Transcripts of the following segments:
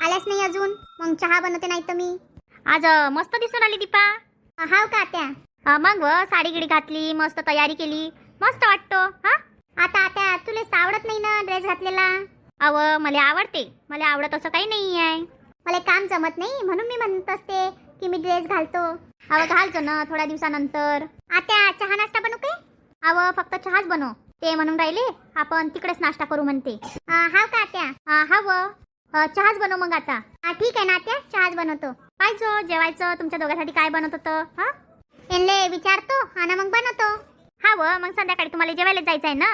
आल्याच नाही अजून. मग चहा बनवते नाही तर मी. आज मस्त दिसून आली दीपा. हाव का आत्या? मग साडी गिडी घातली, मस्त तयारी केली, मस्त वाटतो. हा आता आत्या तुला आवडत नाही ना ड्रेस घातलेला? अव मला आवडते, मला आवडत असं काही नाही आहे. मला काम जमत नाही म्हणून मी म्हणत असते की मी ड्रेस घालतो. अव घालतो ना थोड्या दिवसानंतर. आत्या चहा नाश्ता बनवू काय? अव फक्त चहाच बनव. ते म्हणून राहिले आपण तिकडेच नाश्ता करू म्हणते. हाव का आत्या? हा व चहाच बनव मग आता. ठीक आहे ना आत्या, चहाच बनवतो. पाहिजे जेवायचं तुमच्या दोघांसाठी काय बनवत होतं? हा यांना विचारतो आणि मग बनवतो. हा व मग संध्याकाळी तुम्हाला जेवायला जायचं आहे ना?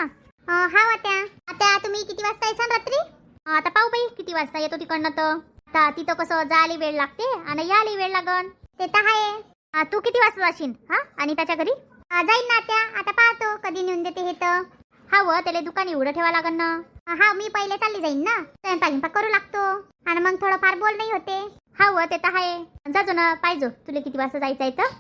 हाव आत्या. आत्या तुम्ही किती वाजता येसान रात्री? आता पाहू बाई किती वाजता येतो तिकडनं. तर आता तिथं कसं जायला वेळ लागते आणि यायला वेळ लागन. ते तर आहे. तू किती वाजता जाशील हा आणि त्याच्या घरी? जाईन ना आत्या. आता पाहतो कधी नेऊन देते हे तर. हा व त्याला दुकान उघडं ठेवा लागन ना. हा मी पहिले चालली जाईन ना. स्वयंपाक करू लागतो आणि मग थोडंफार बोल नाही होते. हा व ते तर आहे. जाजो ना पाहिजे तुला किती वाजता जायचं आहे तर.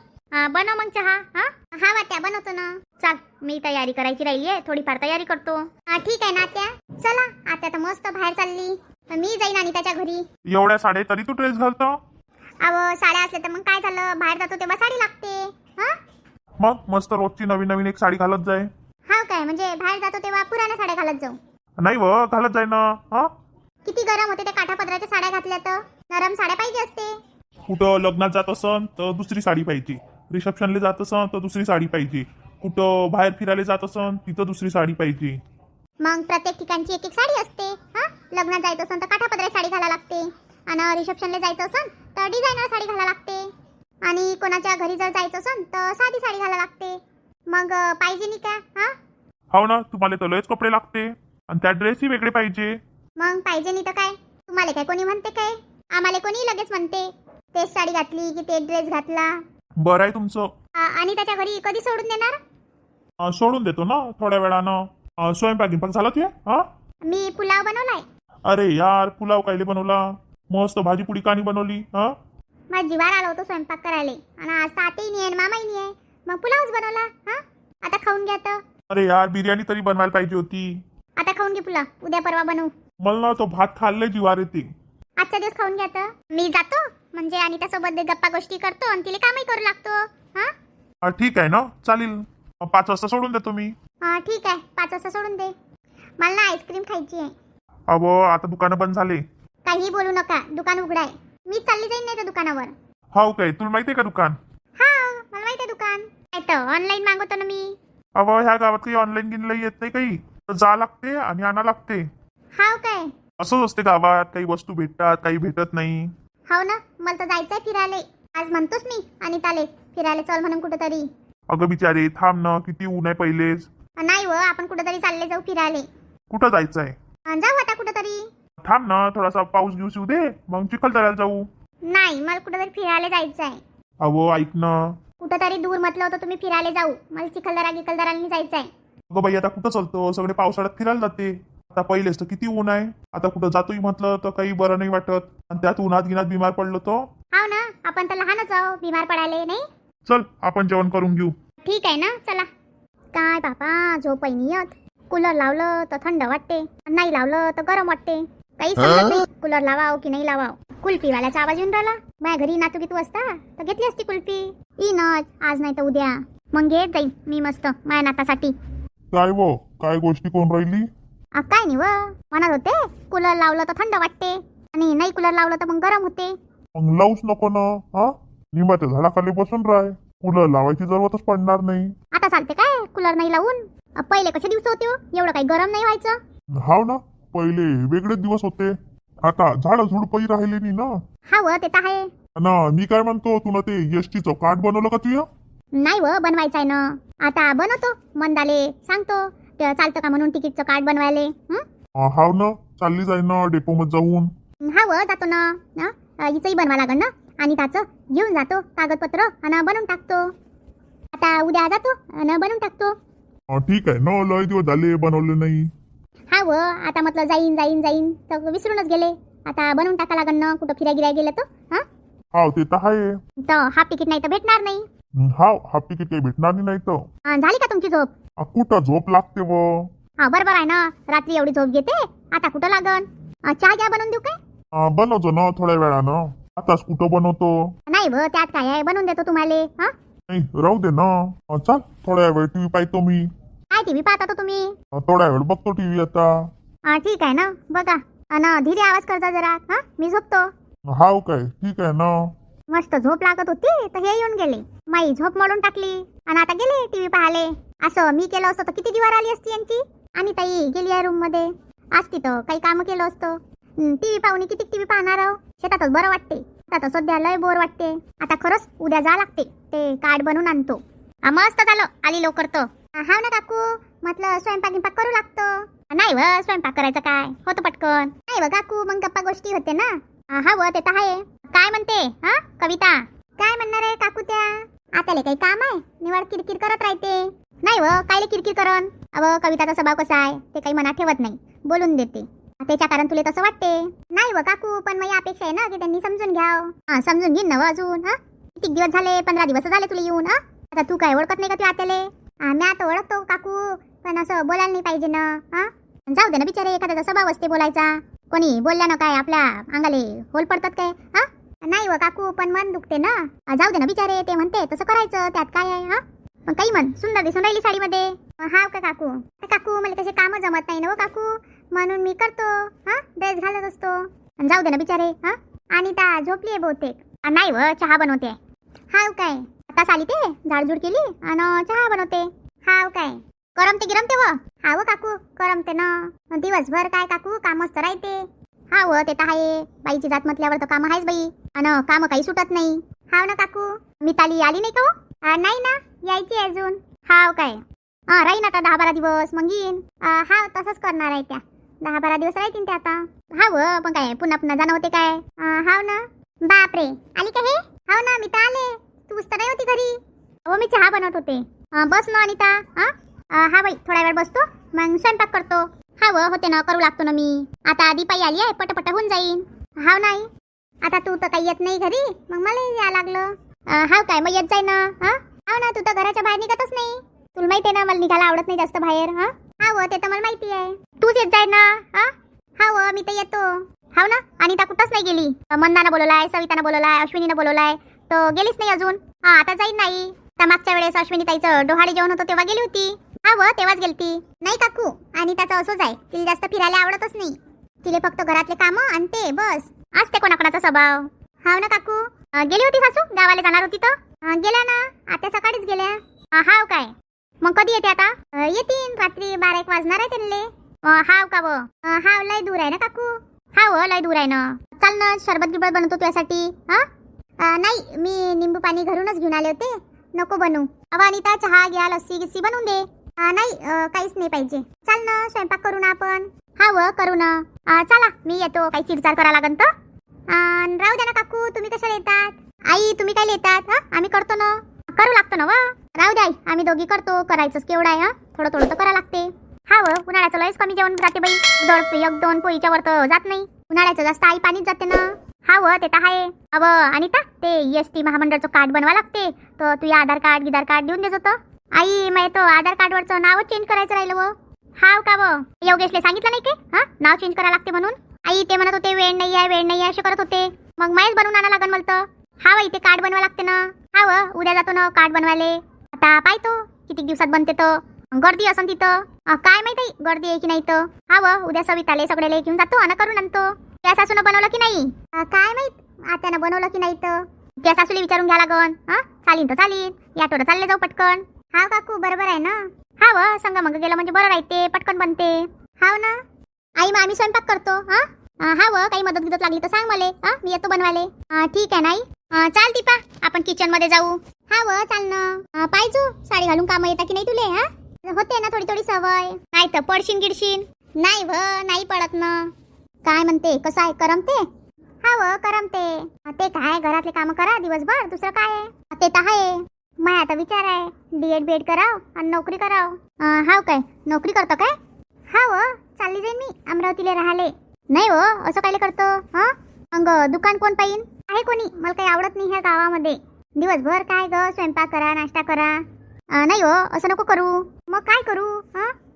बनव मग चहा. हा आत्या बनवतो ना. चाल मी तयारी करायची राहिली आहे, थोडीफार तयारी करतो. ठीक आहे ना आत्या. चला आत्या तर मस्त बाहेर चालली. मी जाईन आणि त्याच्या घरी. एवढ्या साड्या तरी तू ड्रेस घालतो? अहो साड्या असल्या तर मग काय झालं, बाहेर जातो तेव्हा साडी लागते. हा मग मस्त रोजची नवीन नवीन एक साडी घालत जाय. हाव काय? म्हणजे बाहेर जातो तेव्हा पुराण्या साड्या घालत जाऊ? नाही व घालत जाय ना. हा किती गरम होते त्या काठापदराच्या साड्या घातल्या तर. नरम साड्या पाहिजे असते. कुठं लग्नात जात असन तर दुसरी साडी पाहिजे, रिसेप्शनला जात असन तर दुसरी साडी पाहिजे, कुठं बाहेर फिरायला जात असन तिथं दुसरी साडी पाहिजे. मग प्रत्येक ठिकाणची एक एक साडी असते. हा लग्नात जायचं असेल तर काठापदराची साडी घाला लागते आणि रिसेप्शनला जायचं असेल तर डिझायनर साडी घाला लागते आणि कोणाच्या घरी जर जायचं असेल तर साधी साडी घाला लागते. मग पाहिजे नाही का? हो ना, तुम्हाला तर लयच कपडे लागते आणि त्या ड्रेसही वेगळे पाहिजे. मग पाहिजे नाही तर काय? तुम्हाला काय कोणी म्हणते काय? आम्हाला कोणी लगेच म्हणते तेच साडी घातली की ते ड्रेस घातला. बरं आहे तुमचं. आणि त्याच्या घरी कधी सोडून देणार? सोडून देतो ना थोड्या वेळानं. स्वयंपाक गिंपाक झाला तुझ्या? हा मी पुलाव बनवलाय. अरे यार, पुलाव कायले बनवला? मस्त भाजी पुडी कानी बनवली. हा माझ्या जीवार आलो होतो स्वयंपाक करायला आणि आज तातही नाही आहे मामाही नाही आहे. मग पुलावच बनवला. आता खाऊन घ्या तर. अरे यार, बिर्याणी तरी बनवायला पाहिजे होती. आता खाऊन घे पुलाव, उद्या परवा बनवू. मला ना तो भात खाल्ले जीवार येते. आजचा दिवस खाऊन घ्या तर. मी जातो म्हणजे आणि त्यासोबत गप्पा गोष्टी करतो आणि तिला कामही करू लागतो. ठीक आहे ना, चालेल. 5 वाजता सोडून देतो मी. ठीक आहे, 5 वाजता सोडून दे. मला ना आईस्क्रीम खायची आहे. अहो आता दुकानं बंद झाले. काही बोलू नका, दुकान उघडाय. मी चालली जाईन नाही तर दुकानावर. हो काय, तुला माहितीये का दुकान? हा मला माहिती आहे दुकान. काय तर ऑनलाईन मागवतो ना मी. अहो ह्या गावात काही ऑनलाईन गिनलंही येत नाही काही. तर जा लागते आणि आणा लागते. हाव काय? असंच असते गावात, काही वस्तू भेटतात काही भेटत नाही. हो ना, मला तर जायचंय फिरायला. आज म्हणतोच मी आणि ताले फिरायला चल म्हणून कुठेतरी. अगं बिचारे थांब ना, किती ऊन आहे पहिलेच. नाही व, आपण कुठेतरी चालले जाऊ फिरायला. कुठं जायचंय? जाऊ आता कुठेतरी. थांब ना, थोडासा पाऊस घेऊस येऊ दे, मग चिखलदऱ्याला जाऊ. नाही, मला कुठेतरी फिरायला जायचंय. अहो ऐक ना. कुठेतरी दूर म्हटलं होतं तुम्ही फिरायला जाऊ. मला चिखलदऱ्याला जायचंय. अगं बाई आता कुठं चालतो, सगळे पावसाळ्यात फिरायला जाते. आता पहिलेच तर किती ऊन आहे. आता कुठं जातोय म्हटलं तर काही बरं नाही वाटत. आणि त्यात उन्हात गिनात बिमार पडलो तो. हाव ना, आपण तर लहानच आहो बिमार पडायला नाही. चल आपण जेवण करून घेऊ. ठीक आहे ना, चला. काय बापा, झोपही नाही येत. कूलर लावलं तर थंड वाटते, नाही लावलं तर गरम वाटते. काही समजत नाही कूलर लावाव की नाही लावाव. कुल्फीवाल्याचा आवाज येऊन राहिला. माझ्या घरी नातू तू असता तर घेतली असती कुल्फी. येईनच आज नाही तर उद्या. मग घेत जाईन मी मस्त माझ्या नातासाठी. काय वो, काय गोष्टी कोण राहिली? काय नाही व, म्हणत होते कूलर लावलं तर थंड वाटते आणि नाही कूलर लावलं तर मग गरम होते. मग लावूच नको ना. हा निंबाच्या झाडाखाली बसून राह, कूलर लावायची जरूरतच पडणार नाही. आता चालते काय कूलर नाही लावून? पहिले कसे दिवस होते हो, एवढं काही गरम नाही व्हायचं. हाव ना, पहिले वेगळेच दिवस होते. आता झाड झुडपही राहिले नाही ना. हा व, ते तर आहे ना. मी काय म्हणतो, तुला ते एसटीचं कार्ड बनवलं का तुझ्या? नाही व, बनवायचं आहे ना. आता बनवतो, मंदाले सांगतो ते चालतं का म्हणून तिकीटचं कार्ड बनवायले. हाव ना, चालली जाय ना डेपो मध्ये जाऊन. हा व, जातो ना. हिचंही बनवा लागल ना आणि त्याचं घेऊन जातो कागदपत्र आणि बनवून टाकतो. आता उद्या जातो आणि बनवून टाकतो. ठीक आहे ना, लय दिवस झाले बनवले नाही. हा व, आता म्हटलं जाईन तर विसरूनच गेले. आता बनवून टाका लागल ना, कुठं फिरायला गेलं तर. हाव ते तर आहे. तर हाफ तिकीट नाही तर भेटणार नाही. हाव, हाफ तिकीट काही भेटणार नाही तर. झाली का तुमची झोप? कुठं झोप लागते व. बरोबर आहे ना, रात्री एवढी झोप घेते, आता कुठं लागन. चहा घ्या बनवून देऊ काय? बनवतो ना थोड्या वेळानं. आताच कुठं बनवतो. नाही व त्यात काय आहे, बनवून देतो तुम्हाला. हा नाही राहू दे ना. चाल थोड्या वेळ टीव्ही पाहतो मी. काय टीव्ही पाहता तो तुम्ही? थोड्या वेळ बघतो टीव्ही आता. ठीक आहे ना, बघा. आणि धीरे आवाज करता जरा. हा मी झोपतो. हाव काय, ठीक आहे ना. मस्त झोप लागत होती तर हे येऊन गेले. माई झोप मोडून टाकली आणि आता गेले टीव्ही पाहाले. असं मी केलं असतं तर किती जीवार आली असती यांची. आणि ताई गेली आहे रूम मध्ये. आज तिथं काही काम केलं असतं. टीव्ही पाहून किती टीव्ही पाहणार आहो. शेतातच बरं वाटते. आता सध्या लय बोर वाटते. आता खरंच उद्या जा लागते. ते कार्ड बनवून आणतो. मस्त झालं आली लवकर तर. हा ना काकू, म्हटलं स्वयंपाक करू लागतो. नाही व स्वयंपाक करायचं काय होतं पटकन. नाही व काकू, मग गप्पा गोष्टी होते ना. हा व ते तर आहे. काय म्हणते हा कविता? काय म्हणणार आहे काकू त्या? आताले काही काम आहे, निवड किरकिर करत राहते. नाही व कायले किरकिर करन. अव कविताचा स्वभाव कसा आहे ते काही मनात ठेवत नाही, बोलून देते. त्याच्या कारण तुला तसं वाटते. नाही व काकू, पण माझी अपेक्षा आहे ना की त्यांनी समजून घ्याव. समजून घेईन ना व अजून. किती दिवस झाले, 15 दिवस झाले तुला येऊन. आता तू काय ओळखत नाही का तू आत्याले? मी आता ओळखतो काकू, पण असं बोलायला नाही पाहिजे ना. जाऊ दे ना बिचारे, एखाद्याचा स्वभाव असते बोलायचा. कोणी बोलल्यानं काय आपल्या अंगाले होल पडतात काय? नाही व काकू, पण मन दुखते ना. जाऊ दे ना बिचारे, ते म्हणते तसं करायचं, त्यात काय आहे. पण काही म्हण, सुंदर दिसून राहिली साडीमध्ये. हाव का काकू? काकू मला तसे काम जमत नाही ना काकू, म्हणून मी करतो. ड्रेस घालत असतो. जाऊ दे ना बिचारे. आणि ता झोपली आहे बहुतेक. नाही व चहा बनवते. हाव काय? आता आली ते झाडझूड केली आणि चहा बनवते. हाव काय? करमते गिरमते व? हाव काकू करमते ना. दिवसभर काय काकू कामच तर राहते. हाव ते तर आहे. बाईची जात म्हटल्यावर तर काम आहेच बाई. आणि काम काही सुटत नाही. हाव ना काकू. मिताली आली नाही का हो? नाही ना, यायची अजून. हाव काय? राहीन आता 10-12 दिवस मग येईन. हाव तसंच करणार आहे त्या. 10-12 दिवस राहतील त्या आता. हाव पण काय पुन्हा पुन्हा जाणं होते काय? हाव ना. बापरे, आली का हे? हाव ना, मी तर आले. तूच तर नाही होती घरी. हो मी चहा बनवत होते. बस ना अनिता. हा बाई थोडा वेळ बसतो, मग स्वयंपाक करतो. हाव होते ना, करू लागतो ना मी. आता दीपाई आली आहे, पटपट होऊन जाईन. हाव नाही, आता तू तर काही येत नाही घरी, मग मला या लागलं. हाव काय, मग येत जाय ना. हाव ना, तू तर घराच्या बाहेर निघतच नाही. तुला माहिती आहे ना मला निघायला आवडत नाही जास्त बाहेर. हाव ते तर मला माहिती आहे. तूच येत जाय ना. हाव मी तर येतो. हाव ना, अनिता कुठंच नाही गेली. मंदानं बोलवलाय, सवितानं बोलवलाय, अश्विनीनं बोलवलाय, तर गेलीच नाही अजून. आता जाईन नाही. त्या मागच्या वेळेस अश्विनी ताईचं डोहाळे जेवण होतं तेव्हा गेली होती. तेव्हाच गेलती. नाही काकू, आणि त्याचं असंच आहे, तिला जास्त फिरायला आवडतच नाही. तिला फक्त घरातले कामं आणि ते बस. असते कोणाकोणाचा स्वभाव. हाव ना काकू. गेली होती सासू, गावाला जाणार होती तर? गेल्या ना, आता सकाळीच गेल्या. हाव काय? मग कधी येते आता? येतील रात्री 12-1 वाजणार आहे त्यांना. हाव का व? हाव लय दूर आहे ना काकू. हाव लय दूर आहे ना. चाल ना, सरबत गिरबत बनवतो तुझ्यासाठी. नाही, मी निंबू पाणी घरूनच घेऊन आले होते, नको बनवू. अनिता चहा घ्या, लस्सी गिस्सी बनवून दे. नाही काहीच नाही पाहिजे. चाल ना, स्वयंपाक करू ना आपण. हाव करू ना. चला मी येतो, काही चिरचार करा लागन तर. राहू द्या ना काकू, तुम्ही कशाला येतात? आई तुम्ही काय येतात? आम्ही करतो ना, करू लागतो ना वा. राहू द्या आई, आम्ही दोघी करतो. करायचंच केवढं आहे. थोडं थोडं तर करा लागते. हाव उन्हाळ्याचं लयच कमी जेवण जाते बाई. 1-2 पोळीच्या वर तर जात नाही. उन्हाळ्याचं जास्त आई पाणीच जाते ना. हाव ते तर आहे. अनिता ते एसटी महामंडळचं कार्ड बनवा लागते, तर तू आधार कार्ड देऊन देत होतं. आई मी तो आधार कार्डवरचं नाव चेंज करायचं राहिलं व. हाव का व? योगेशले सांगितलं नाही की नाव चेंज करा लागते म्हणून? आई ते म्हणत होते वेळ नाही आहे असे करत होते. मग माहीत बनवून आणा लागन मला तर. हाव आई ते कार्ड बनवा लागते ना. हाव उद्या जातो ना कार्ड बनवायले. आता पाहतो किती दिवसात बनते तर. गर्दी असन तिथं, काय माहिती गर्दी आहे की नाही तर. हाव उद्या सविताले सगळ्याला घेऊन जातो आणि करून आणतो. त्या सासूनं बनवलं की नाही? काय माहित आत्यानं बनवलं की नाही तर. त्या सासूला विचारून घ्या लागन. चालीन तर चालीन, या टोरं चालले जाऊ पटकन. हाव काकू बरोबर आहे ना. हाव संग मग गेलं म्हणजे बरं राहते, पटकन बनते. हाव ना आई, मग आम्ही स्वयंपाक करतो. हाव काही मदत लागली तर सांग मला. मी येतो बनवायले. ठीक आहे नाही. चाल दीपा, आपण किचन मध्ये जाऊ. हाव चाल ना. पाहिजो साडी घालून काम येता की नाही तुले? होते ना थोडी सवय. नाही तर पडशीन गिडशीन. नाही नाही पडत ना. काय म्हणते, कसं आहे, करमते? हाव करमते. ते काय घरातले काम करा दिवसभर, दुसरं काय आहे. ते तर आहे. मग आता विचार आहे बीएड कराव आणि नोकरी कराव. हाव काय नोकरी करतो काय? हाव चालली जाईन मी अमरावतीला राहिले. नाही हो असं काय करतो? अंग दुकान कोण पाहिन? आहे कोणी? मला काही आवडत नाही ह्या गावामध्ये. दिवसभर काय ग स्वयंपाक करा, नाश्ता करा. नाही हो असं नको करू. मग काय करू?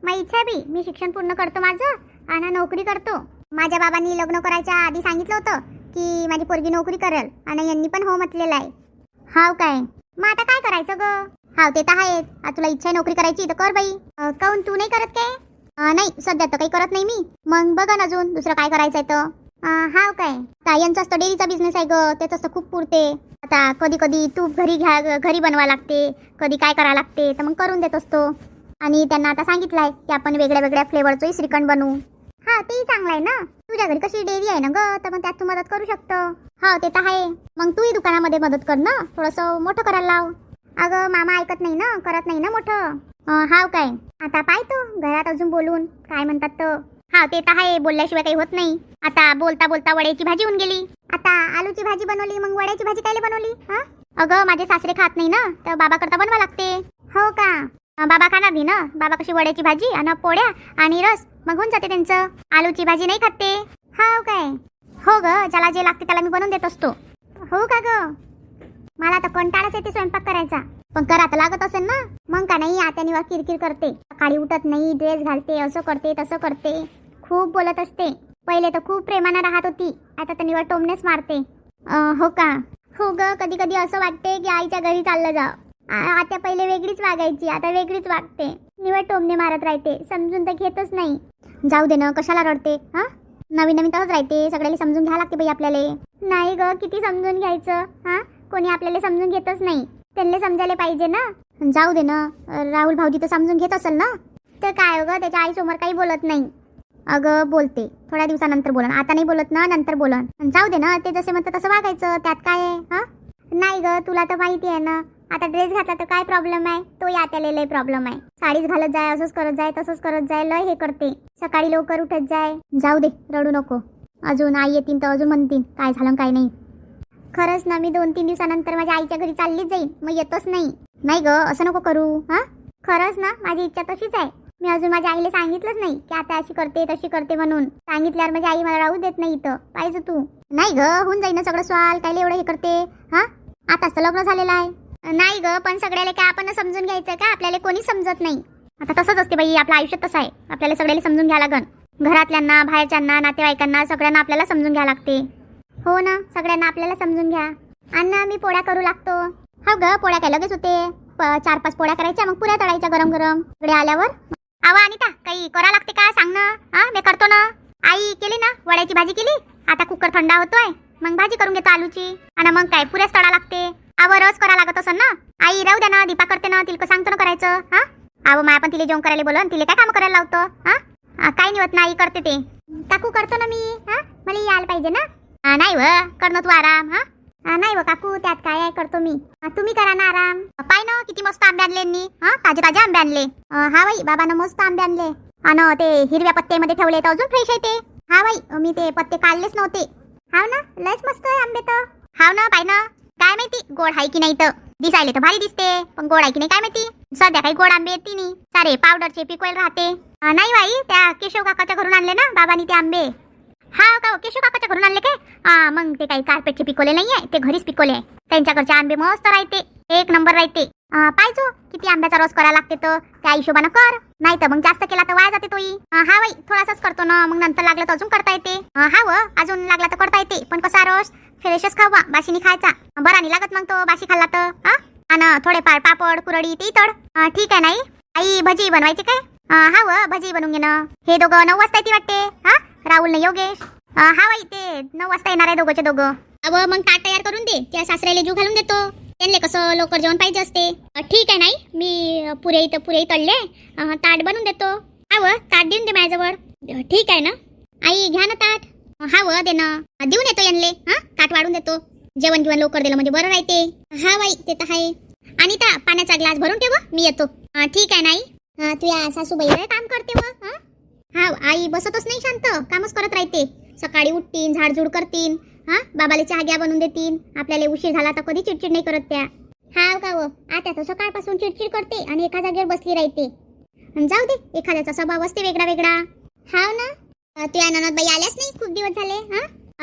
माझी इच्छा आहे बी, मी शिक्षण पूर्ण करतो माझं आणि नोकरी करतो माझ्या बाबांनी लग्न करायच्या आधी सांगितलं होतं की माझी पोरगी नोकरी करेल आणि यांनी पण हो म्हटलेलं आहे. हाव काय? मग आता काय करायचं ग? हाव ते तर आहेच. आता तुला इच्छा आहे नोकरी करायची तर कर बाई. काहून तू नाही करत काय? नाही सध्या तर काही करत नाही मी. मग बघा ना अजून दुसरं काय करायचंय तर. हाव काय? यांचा असतं डेअरीचा बिझनेस आहे ग, त्याचं असतं खूप पुरते. आता कधी कधी तूप घरी बनवा लागते, कधी काय करावं लागते तर मग करून देत असतो. आणि त्यांना आता सांगितलंय की आपण वेगळ्या वेगळ्या फ्लेवरचं श्रीखंड बनवू. हा तेही चांगलं आहे ना. तुझ्या घरी कशी डेअरी आहे ना ग, तर मग त्यात तू मदत करू शकतो. हो ते तर आहे. मग तूही दुकानामध्ये मदत कर ना, थोडंसं मोठं करायला लाव. अगं मामा ऐकत नाही ना, करत नाही ना मोठं. हाव काय? आता पाय तू घरात अजून बोलून काय म्हणतात तर. हा ते तर आहे, बोलल्याशिवाय काही होत नाही. आता बोलता बोलता वड्याची भाजी होऊन गेली. आता आलूची भाजी बनवली, मग वड्याची भाजी कायले बनवली? हा अगं माझे सासरे खात नाही ना, तर बाबा करता बनवा लागते. हो का? बाबा खाणार नाही ना. बाबा कशी वड्याची भाजी आणि पोळ्या आणि रस मग होऊन जाते त्यांचं. आलूची भाजी नाही खाते. हाव काय? हो ग, ज्याला जे लागते त्याला मी बनवून देत असतो. हो का ग? मला तर कंटाळाच येते स्वयंपाक करायचा, पण करा तर लागत असेल ना. मग का नाही आता निवा किरकिर करते, सकाळी उठत नाही, ड्रेस घालते, असं करते तसं करते, खूप बोलत असते. पहिले तर खूप प्रेमानं राहत होती, आता तर निवा टोमनेच मारते. हो का? हो ग, कधी कधी असं वाटते की आईच्या घरी चाललं जाव. आता पहिले वेगळीच वागायची, आता वेगळीच वागते. निवड टोमने मारत राहते, समजून तर घेतच नाही. जाऊ दे ना, कशाला रडते? हा नवीन नवीन तसंच राहते, सगळ्याला समजून घ्यायला लागते बाई आपल्याला. नाही ग, किती समजून घ्यायचं? हा कोणी आपल्याला समजून घेतच नाही, त्यांना समजायला पाहिजे ना. जाऊ दे ना, राहुल भाऊजी तर समजून घेत असेल ना. तर काय ग, त्याच्या आईसमोर काही बोलत नाही. अगं बोलते, थोड्या दिवसानंतर बोलन, आता नाही बोलत ना, नंतर बोलन. जाऊ दे ना, ते जसे म्हणतात तसं वागायचं, त्यात काय आहे? हा नाही ग, तुला तर माहिती आहे ना, आता ड्रेस घातला तर काय प्रॉब्लेम आहे? तो यात्याला लय प्रॉब्लेम आहे. साडीच घालत जाय, असंच करत जाय, तसंच करत जाय, लय हे करते. सकाळी लवकर उठत जाय. जाऊ दे, रडू नको. अजून आई येतील तर अजून म्हणतील काय झालं काय नाही. खरंच ना, मी 2-3 दिवसानंतर माझ्या आईच्या घरी चाललीच जाईन, मग येतच नाही. नाही ग, असं नको करू. हा खरंच ना, माझी इच्छा तशीच आहे. मी अजून माझ्या आईला सांगितलंच नाही की आता अशी करते तशी करते म्हणून. सांगितल्यावर माझी आई मला राहू देत नाही इथं. पाहिजे तू. नाही ग, होऊन जाईन ना सगळं स्वाल, काय एवढं हे करते. हा आताच तर लग्न झालेलं आहे. नाही ग, पण सगळ्याला काय आपण समजून घ्यायचं का? आपल्याला कोणी समजत नाही. आता तसंच असते बाई, आपलं आयुष्य तसं आहे. आपल्याला सगळ्याला समजून घ्यायला लागन. घरातल्यांना, बाहेरच्यांना, नातेवाईकांना, सगळ्यांना आपल्याला समजून घ्यायला लागते. हो ना, सगळ्यांना आपल्याला समजून घ्या. अण्णा मी पोळ्या करू लागतो. हो ग, पोळ्या काय लगेच होते. 4-5 पोळ्या करायच्या, मग पुऱ्या तळायच्या गरम गरम. इकडे आल्यावर आवा अनिता, काही करा लागते का? सांग ना. हा मी करतो ना. आई केली ना, वड्याची भाजी केली. आता कुकर थंडा होतोय, मग भाजी करून घेतो आलूची. आणि मग काय पुऱ्याच तळा लागते. आव रस करा लागत असन ना. आई राहू द्या ना, दीपा करते ना, तिला सांगतो ना करायचं. हा आव माय पण तिला जेवण करायला बोलन, तिला काय काम करायला लावतो? हा काय निवत ना, आई करते ते. काकू करतो ना मी. हा मला यायला पाहिजे ना. नाही व, करणं तू आराम. हा नाही व काकू, त्यात काय आहे, करतो मी. तुम्ही करा ना आराम. पाय ना किती मस्त आंबे आणले. हा ताजे ताजे आंबे आणले. हा बाई, बाबानं मस्त आंबे आणले. आणि ते हिरव्या पत्त्यामध्ये ठेवले तर अजून फ्रेश आहे ते. हा बाई, मी ते पत्ते काढलेच नव्हते. हाव ना, लयच मस्त आहे आंबे तर. हाव ना, पाय ना. काय माहिती गोड आहे की नाही, तर दिसायले तर भारी दिसते, पण गोड आहे की नाही काय माहिती. सध्या काही गोड आंबे येते नाही, सारे पावडरचे पिकवेल राहते. नाही बाई, त्या केशव काकाच्या घरून आणले ना बाबांनी ते आंबे. हा का, केशव काकाच्या घरून आणले काय? मग ते काही कार्पेटचे पिकवले नाहीये, ते घरीच पिकवले. त्यांच्याकडचे आंबे मस्त राहते, एक नंबर राहते. पाहिजो किती आंब्याचा रस करायला लागते, तर त्या हिशोबानं कर. नाही तर मग जास्त केला तर वाया जाते तोही. हा बाई, थोडासाच करतो ना, मग नंतर लागलं तर अजून करता येते. हा व, अजून लागला तर करता येते, पण कसा रस फ्रेशच खावा, बाशीनी खायचा. बरा नाही लागत मग तो बाशी खाल्ला तर. आणि थोडेफार पापड कुरडी ते तळ. ठीक आहे. नाही आई, भजी बनवायची काय? हा व, भजी बनवून घे ना. हे दोघं 9 वाजता येते वाटते. हा राहुल ने योगेश. हा बाई, ते 9 वाजता येणार आहे दोघंचे दोघं. अव मग ताट तयार करून दे, त्या सासऱ्याला जीव घालून देतो. त्यांना कसं लवकर जेवण पाहिजे असते. ठीक आहे. नाही मी पुरे तळले, ताट बनवून देतो. हा व, ताट देऊन दे माझ्याजवळ. ठीक आहे ना आई, घ्या ना ताट. हा व, दे ना, देऊन येतो यांले. हा ताट वाढून देतो. जेवण लवकर दिलं म्हणजे बरं राहते. हा बाई, ते तर आहे. आणि त्या पाण्याचा ग्लास भरून ठेव, मी येतो. ठीक आहे. नाही तुझ्या सासूबाई काम करते व. हा आई बसतच नाही, शांत कामच करत राहते. सकाळी उठतीन, झाडझूड करतीन. हा बाबाला चहा घ्या बनवून देतीन. आपल्याला उशीर झाला तर कधी चिडचिड नाही करत त्या. हा का व, आता तर सकाळपासून चिडचिड करते आणि एका जागेवर बसली राहते. जाऊ दे, एखाद्याचा स्वभाव असते वेगळा वेगळा. हाव ना, तुझ्या ननदबाई आल्याच नाही, खूप दिवस झाले.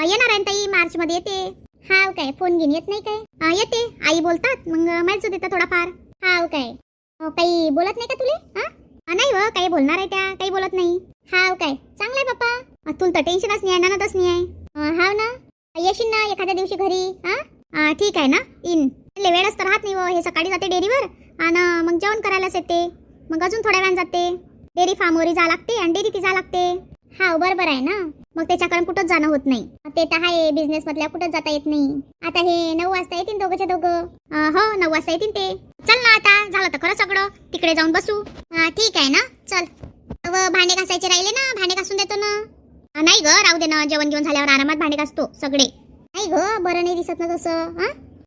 येणार आहे ताई, मार्च मध्ये येते. हाव काय, फोन घेऊन येत नाही काय? येते, आई बोलतात, मग माहिती देतात थोडाफार. हाव काय, काही बोलत नाही का तुले? नाही व, काही बोलणार आहे त्या, काही बोलत नाही. हाव काय, चांगलं आहे बाप्पा. तू तुला तर टेन्शनच नाही आहे, ननदच नाही आहे. हाव ना, येशील ना एखाद्या दिवशी घरी? हा ठीक आहे ना, इन लय वेळच तर राहत नाही. हे सकाळी जाते डेअरीवर आणि मग जेवण करायलाच येते. मग अजून थोड्या वेळानं जाते. डेअरी फार्मवरही जा लागते आणि डेअरीत जा लागते. हा बरोबर आहे ना, मग त्याच्या कारण कुठंच जाणं होत नाही. ते तर आहे, बिझनेस मधल्या कुठंच जाता येत नाही. आता हे 9 वाजता येतील दोघंच्या दोघं. हो 9 वाजता येतील ते. चल ना, आता झालं तर खरं सगळं, तिकडे जाऊन बसू. ठीक आहे ना, चल. भांडे घासायचे राहिले ना, भांडे घासून देतो ना. नाही ग, राहू दे ना, जेवण घेऊन झाल्यावर आरामात भांडे घासतो सगळे. नाही ग, बरं नाही दिसत ना तसं.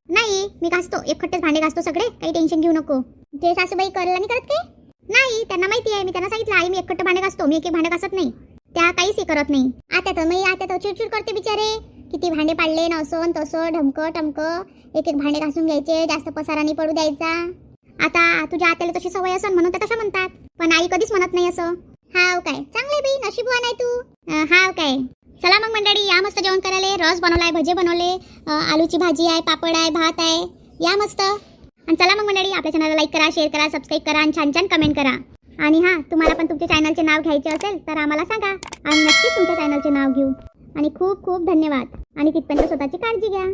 नाही, मी घासतो, एकखट्टेच भांडे घासतो सगळे, काही टेन्शन घेऊ नको. ते सासूबाई करायला नाही करत काय? नाही, त्यांना माहिती आहे. मी त्यांना सांगितलं आई मी एकखट्टे भांडे घासतो, मी एक भांडे घासत नाही. त्या काहीच करत नाही. आता तर चिडचिड करते बिचारे. किती भांडे पाडले ना, असं तसं ढमकं टमकं, एक भांडे घासून घ्यायचे, जास्त पसारा नाही पडू द्यायचा. आता तुझ्या आत्याला तशी सवय असन म्हणून त्या तशा म्हणतात, पण आई कधीच म्हणत नाही असं. हाव काय, चांगले बाई, नशीबवान आहे तू. हाव काय. चला मग मंडळी, या मस्त जेवण करायला. रस बनवलाय, भजे बनवले, आलूची भाजी आहे, पापड आहे, भात आहे. या मस्त. आणि चला मग मंडळी, आपल्या चॅनलला लाईक करा, शेअर करा, सबस्क्राईब करा आणि छान छान कमेंट करा. आणि तुम्हाला पण तुमच्या चॅनलचे नाव घ्यायचे असेल तर आम्हाला सांगा, आणि नक्कीच तुमच्या चॅनलचे नाव घेऊ. आणि खूप खूप धन्यवाद. आणि तिथपर्यंत स्वतःची काळजी घ्या.